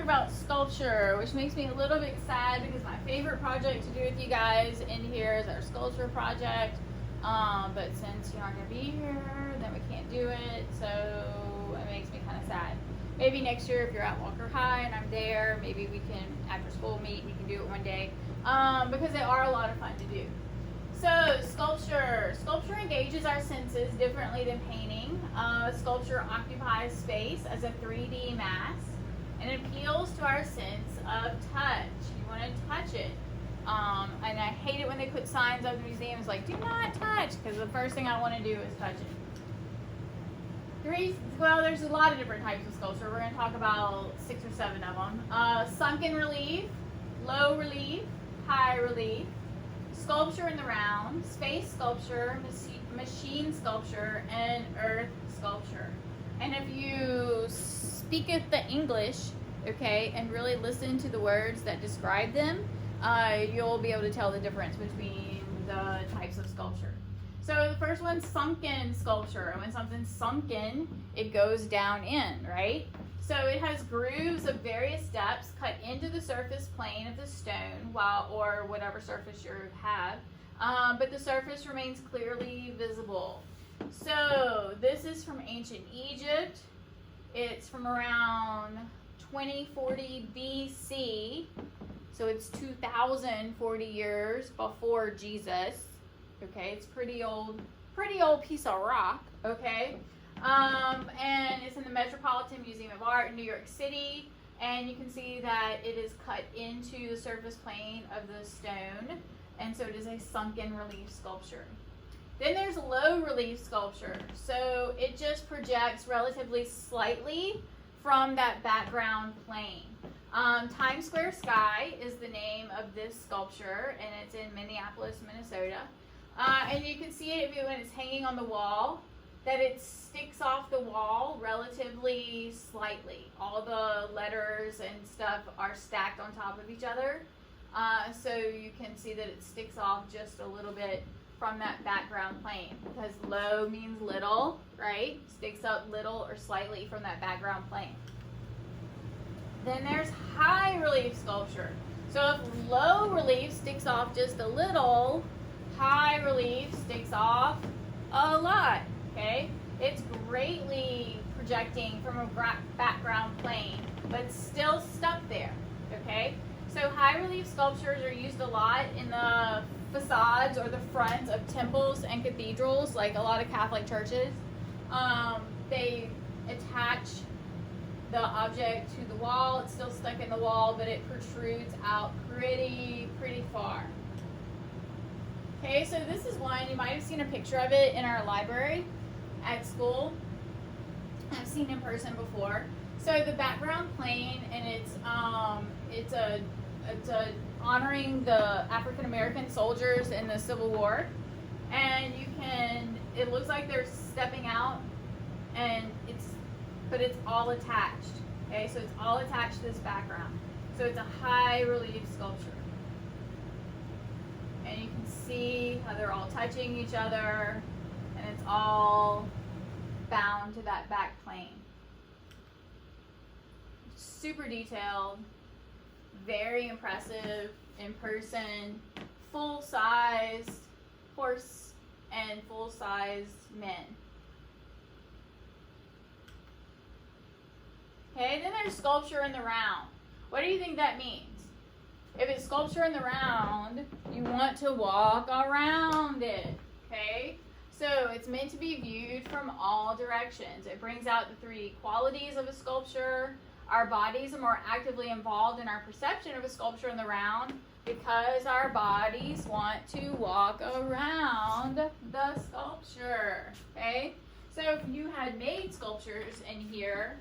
about sculpture, which makes me a little bit sad because my favorite project to do with you guys in here is our sculpture project. But since you're not going to be here, then we can't do it, so it makes me kind of sad. Maybe next year if you're at Walker High and I'm there, maybe we can, after school, meet and we can do it one day, because they are a lot of fun to do. So, sculpture. Sculpture engages our senses differently than painting. Sculpture occupies space as a 3D mass and appeals to our sense of touch. You want to touch it. And I hate it when they put signs up in museums like, do not touch, because the first thing I want to do is touch it. Well, there's a lot of different types of sculpture. We're going to talk about 6 or 7 of them. Sunken relief, low relief, high relief, sculpture in the round, space sculpture, machine sculpture, and earth sculpture. And if you speaketh the English, okay, and really listen to the words that describe them, you'll be able to tell the difference between the types of sculpture. So the first one's sunken sculpture. And when something's sunken, it goes down in, right? So it has grooves of various depths cut into the surface plane of the stone, or whatever surface you have, but the surface remains clearly visible. So this is from ancient Egypt. It's from around 2040 BC, so it's 2040 years before Jesus. Okay, it's pretty old piece of rock. Okay. And it's in the Metropolitan Museum of Art in New York City, and you can see that it is cut into the surface plane of the stone, and so it is a sunken relief sculpture. Then there's low relief sculpture, so it just projects relatively slightly from that background plane. Times Square Sky is the name of this sculpture, and it's in Minneapolis, Minnesota. And you can see it when it's hanging on the wall, that it sticks off the wall relatively slightly. All the letters and stuff are stacked on top of each other. So you can see that it sticks off just a little bit from that background plane, because low means little, right? Sticks up little or slightly from that background plane. Then there's high relief sculpture. So if low relief sticks off just a little, high relief sticks off a lot. Okay, it's greatly projecting from a background plane, but still stuck there. Okay, so high relief sculptures are used a lot in the facades or the fronts of temples and cathedrals, like a lot of Catholic churches. They attach the object to the wall. It's still stuck in the wall, but it protrudes out pretty far. Okay, so this is one, you might have seen a picture of it in our library at school. I've seen in person before. So the background plane, and it's honoring the African American soldiers in the Civil War, and it looks like they're stepping out, but it's all attached. Okay, so it's all attached to this background. So it's a high relief sculpture. And you can see how they're all touching each other, and it's all bound to that back plane. Super detailed, very impressive in person, full-sized horse and full-sized men. Okay, then there's sculpture in the round. What do you think that means? If it's sculpture in the round, you want to walk around it, okay? So it's meant to be viewed from all directions. It brings out the 3 qualities of a sculpture. Our bodies are more actively involved in our perception of a sculpture in the round because our bodies want to walk around the sculpture, okay? So if you had made sculptures in here,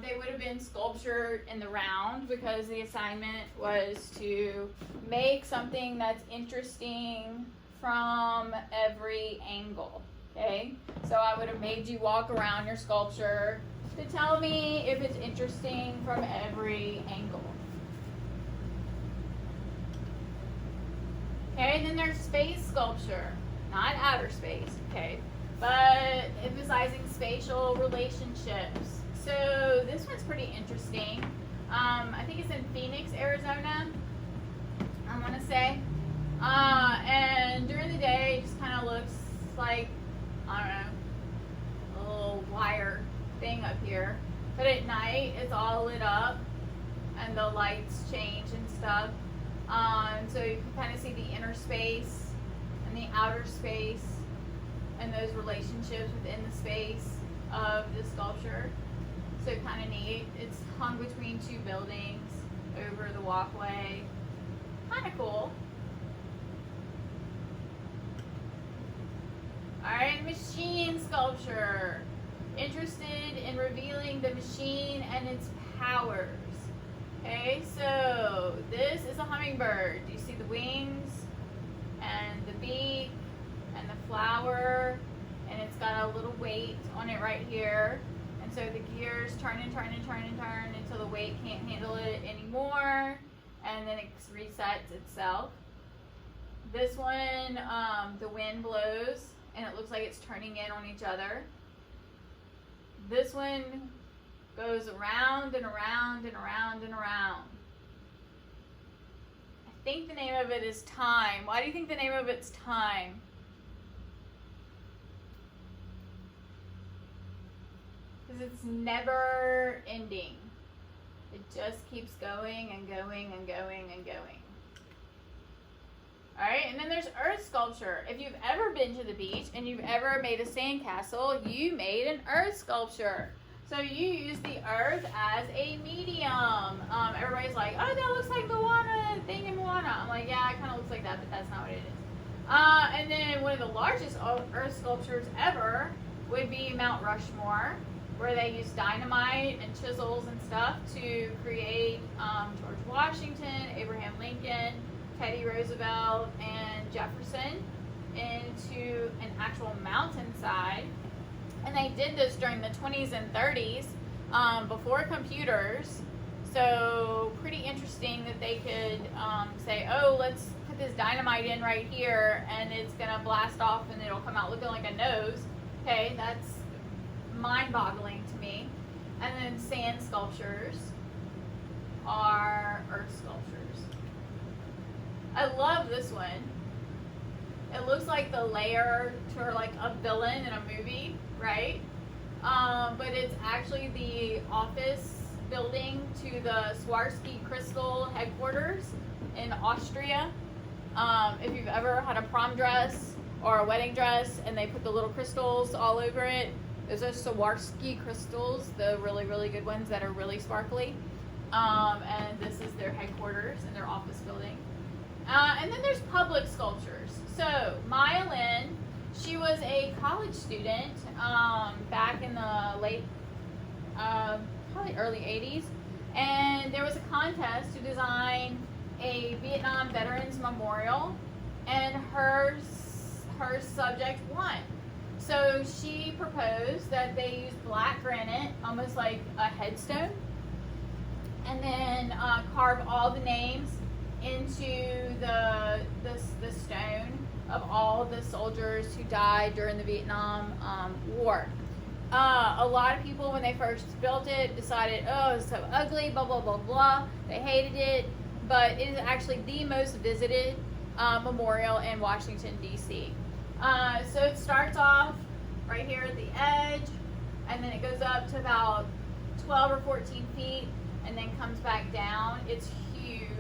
they would have been sculptured in the round because the assignment was to make something that's interesting from every angle, okay? So I would have made you walk around your sculpture to tell me if it's interesting from every angle. Okay, then there's space sculpture, not outer space, okay, but emphasizing spatial relationships. So this one's pretty interesting. I think it's in Phoenix, Arizona, I want to say. And during the day, it just kind of looks like, I don't know, a little wire thing up here. But at night, it's all lit up, and the lights change and stuff. So you can kind of see the inner space and the outer space and those relationships within the space of the sculpture. So kind of neat. It's hung between two buildings over the walkway. Kind of cool. Alright, machine sculpture. Interested in revealing the machine and its powers. Okay, so this is a hummingbird. Do you see the wings and the beak and the flower? And it's got a little weight on it right here. And so the gears turn and turn and turn and turn until the weight can't handle it anymore. And then it resets itself. This one, the wind blows and it looks like it's turning in on each other. This one goes around and around and around and around. I think the name of it is Time. Why do you think the name of it's Time? Because it's never ending. It just keeps going and going and going and going. Alright, and then there's earth sculpture. If you've ever been to the beach and you've ever made a sandcastle, you made an earth sculpture. So you use the earth as a medium. Everybody's like, oh, that looks like Moana, thing in Moana. I'm like, yeah, it kind of looks like that, but that's not what it is. And then one of the largest earth sculptures ever would be Mount Rushmore, where they use dynamite and chisels and stuff to create George Washington, Abraham Lincoln, Teddy Roosevelt, and Jefferson into an actual mountainside. And they did this during the 20s and 30s, before computers. So pretty interesting that they could say, oh, let's put this dynamite in right here, and it's going to blast off, and it'll come out looking like a nose. Okay, that's mind-boggling to me. And then sand sculptures are earth sculptures. I love this one. It looks like the layer to like a villain in a movie, right? But it's actually the office building to the Swarovski crystal headquarters in Austria. If you've ever had a prom dress or a wedding dress and they put the little crystals all over it, those are Swarovski crystals, the really, really good ones that are really sparkly. And this is their headquarters and their office building. And then there's public sculptures. So Maya Lin, she was a college student back in the late, probably early 80s. And there was a contest to design a Vietnam Veterans Memorial. And her subject won. So she proposed that they use black granite, almost like a headstone, and then carve all the names into the stone of all the soldiers who died during the Vietnam War. A lot of people, when they first built it, decided, oh, it's so ugly, blah, blah, blah, blah. They hated it, but it is actually the most visited memorial in Washington, D.C. So it starts off right here at the edge, and then it goes up to about 12 or 14 feet, and then comes back down. It's huge.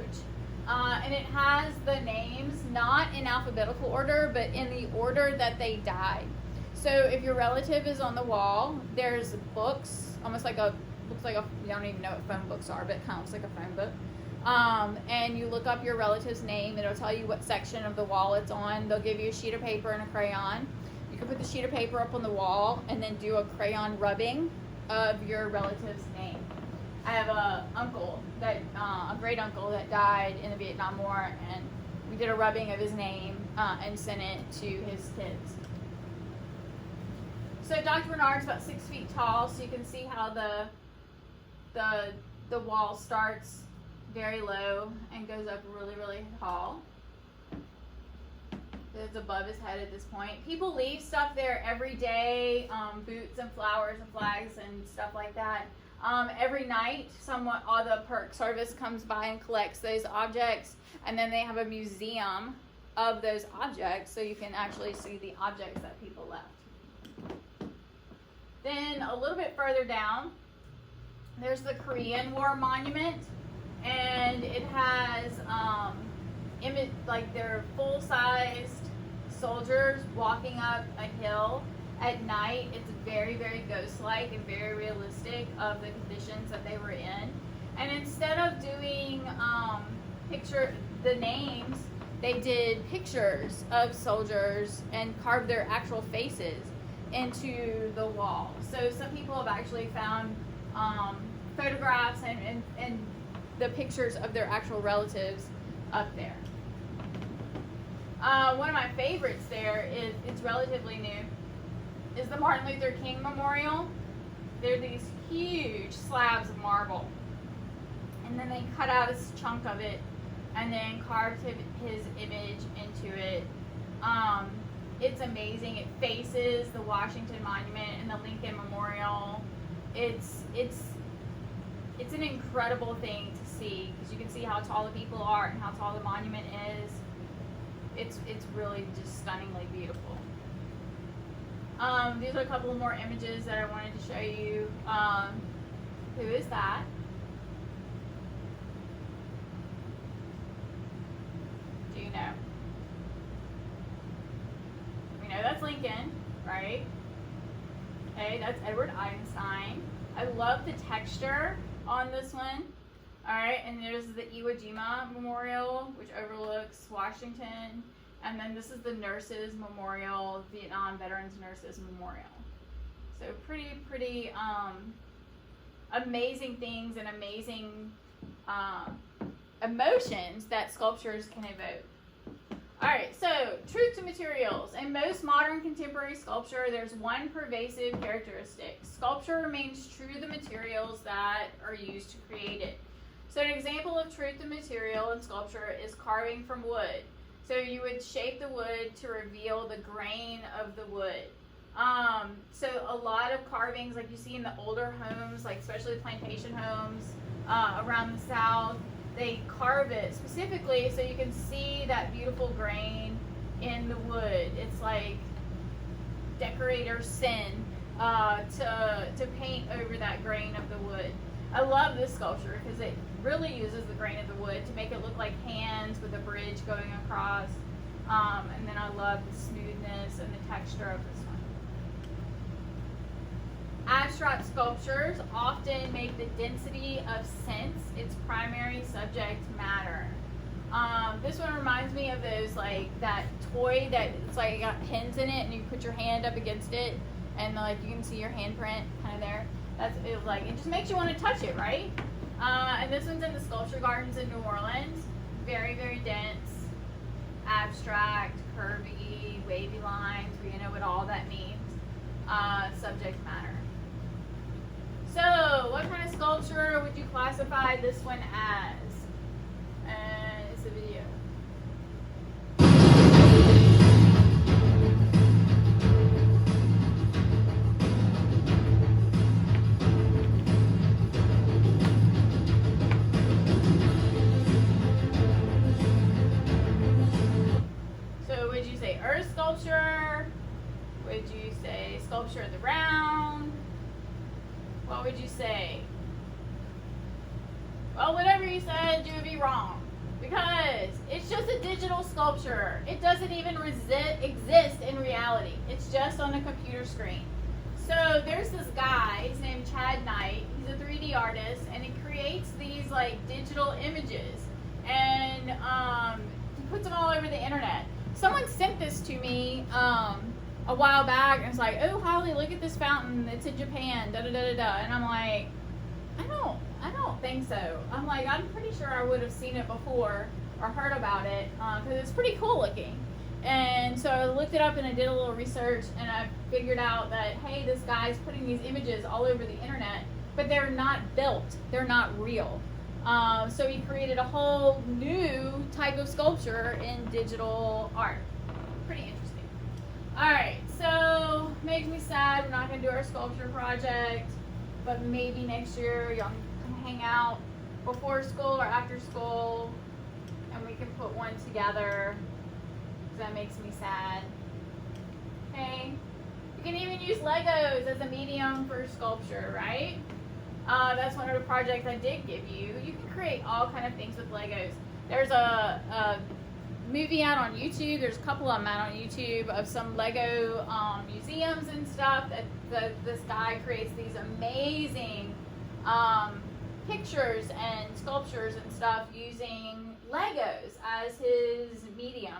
And it has the names not in alphabetical order, but in the order that they died. So if your relative is on the wall, there's books, almost like looks like you don't even know what phone books are, but it kind of looks like a phone book. And you look up your relative's name, it'll tell you what section of the wall it's on. They'll give you a sheet of paper and a crayon. You can put the sheet of paper up on the wall and then do a crayon rubbing of your relative's name. I have a great uncle that died in the Vietnam War, and we did a rubbing of his name and sent it to his kids. So Dr. Bernard's about 6 feet tall, so you can see how the wall starts very low and goes up really, really tall. It's above his head at this point. People leave stuff there every day, boots and flowers and flags and stuff like that. Every night, the park service comes by and collects those objects, and then they have a museum of those objects, so you can actually see the objects that people left. Then a little bit further down, there's the Korean War Monument, and it has like their full-sized soldiers walking up a hill at night. It's very, very ghost-like and very realistic of the conditions that they were in. And instead of doing the names, they did pictures of soldiers and carved their actual faces into the wall. So some people have actually found photographs and the pictures of their actual relatives up there. One of my favorites there it's relatively new, is the Martin Luther King Memorial. They're these huge slabs of marble, and then they cut out a chunk of it and then carved his image into it. It's amazing. It faces the Washington Monument and the Lincoln Memorial. It's an incredible thing to see, because you can see how tall the people are and how tall the monument is. It's really just stunningly beautiful. These are a couple more images that I wanted to show you. Who is that? Do you know? We know that's Lincoln, right? Okay, that's Edward Einstein. I love the texture on this one. All right, and there's the Iwo Jima Memorial, which overlooks Washington. And then this is the Nurses Memorial, Vietnam Veterans Nurses Memorial. So pretty amazing things and amazing emotions that sculptures can evoke. All right, so truth to materials. In most modern contemporary sculpture, there's one pervasive characteristic. Sculpture remains true to the materials that are used to create it. So an example of truth to material in sculpture is carving from wood. So you would shape the wood to reveal the grain of the wood. So a lot of carvings, like you see in the older homes, like especially plantation homes around the South, they carve it specifically so you can see that beautiful grain in the wood. It's like decorator's sin to paint over that grain of the wood. I love this sculpture because it really uses the grain of the wood to make it look like hands with a bridge going across. And then I love the smoothness and the texture of this one. Abstract sculptures often make the density of sense its primary subject matter. This one reminds me of those, like that toy that it's like got pins in it and you put your hand up against it and like you can see your handprint kind of there. It just makes you want to touch it, right? And this one's in the Sculpture Gardens in New Orleans. Very, very dense, abstract, curvy, wavy lines. We know what all that means. Subject matter. So, what kind of sculpture would you classify this one as? It's a video. So, would you say earth sculpture? Would you say sculpture of the round? What would you say? Well, whatever you said, you would be wrong. Because it's just a digital sculpture. It doesn't even exist in reality. It's just on a computer screen. So there's this guy, he's named Chad Knight. He's a 3D artist, and he creates these like digital images. And he puts them all over the internet. Someone sent this to me a while back, and it's like, oh, Holly, look at this fountain. It's in Japan, da-da-da-da-da. And I'm like, I don't think so. I'm like, I'm pretty sure I would have seen it before or heard about it because it's pretty cool looking. And so I looked it up and I did a little research and I figured out that, hey, this guy's putting these images all over the internet, but they're not built. They're not real. So he created a whole new type of sculpture in digital art. Pretty interesting. All right, so makes me sad we're not going to do our sculpture project, but maybe next year y'all can hang out before school or after school, and we can put one together. That makes me sad. Okay. You can even use Legos as a medium for sculpture, right? That's one of the projects I did give you. You can create all kind of things with Legos. There's a movie out on YouTube. There's a couple of them out on YouTube of some Lego museums and stuff. That this guy creates these amazing pictures and sculptures and stuff using Legos as his medium.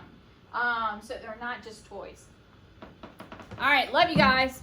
So they're not just toys. All right, love you guys.